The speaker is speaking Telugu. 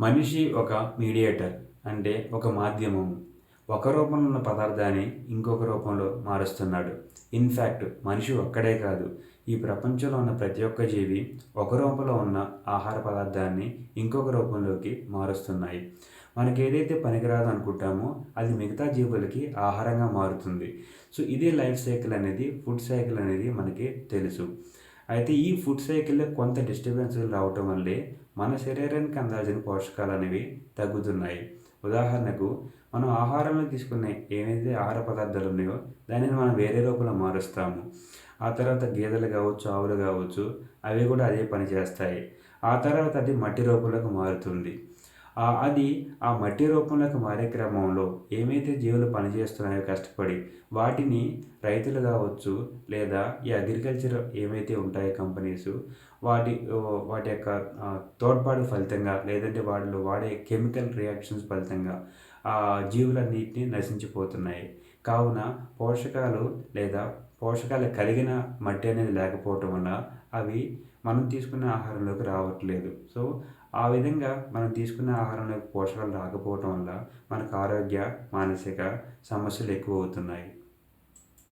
మనిషి ఒక మీడియేటర్ అంటే ఒక మాధ్యమం. ఒక రూపంలో ఉన్న పదార్థాన్ని ఇంకొక రూపంలో మారుస్తున్నాడు. ఇన్‌ఫాక్ట్ మనిషి ఒక్కడే కాదు, ఈ ప్రపంచంలో ఉన్న ప్రతి ఒక్క జీవి ఒక రూపంలో ఉన్న ఆహార పదార్థాన్ని ఇంకొక రూపంలోకి మారుస్తున్నాయి. మనకేదైతే పనికిరాదు అనుకుంటామో అది మిగతా జీవులకి ఆహారంగా మారుతుంది. సో, ఇదే లైఫ్ సైకిల్ అనేది, ఫుడ్ సైకిల్ అనేది మనకి తెలుసు. అయితే ఈ ఫుడ్ సైకిల్‌లో కొంత డిస్టర్బెన్స్‌లు రావటం వల్లే మన శరీరానికి అందాల్సిన పోషకాలనేవి తగ్గుతున్నాయి. ఉదాహరణకు, మనం ఆహారంలో తీసుకునే ఏవైతే ఆహార పదార్థాలు ఉన్నాయో దానిని మనం వేరే రూపంలో మారుస్తాము. ఆ తర్వాత గేదెలు కావచ్చు, ఆవులు కావచ్చు, అవి కూడా అదే పని చేస్తాయి. ఆ తర్వాత అది మట్టి రూపంలోకి మారుతుంది. అది ఆ మట్టి రూపంలోకి మారే క్రమంలో ఏమైతే జీవులు పనిచేస్తున్నాయో కష్టపడి, వాటిని రైతులు కావచ్చు, లేదా ఈ అగ్రికల్చర్ ఏమైతే ఉంటాయో కంపెనీసు, వాటి యొక్క తోడ్పాటు ఫలితంగా, లేదంటే వాళ్ళు వాడే కెమికల్ రియాక్షన్స్ ఫలితంగా ఆ జీవులన్నిటిని నశించిపోతున్నాయి. కావున పోషకాలు లేదా పోషకాలు కలిగిన మట్టి అనేది లేకపోవటం వల్ల అవి మనం తీసుకునే ఆహారంలోకి రావట్లేదు. సో, ఆ విధంగా మనం తీసుకున్న ఆహారంలోకి పోషకాలు రాకపోవటం వల్ల మనకు ఆరోగ్య, మానసిక సమస్యలు ఎక్కువవుతున్నాయి.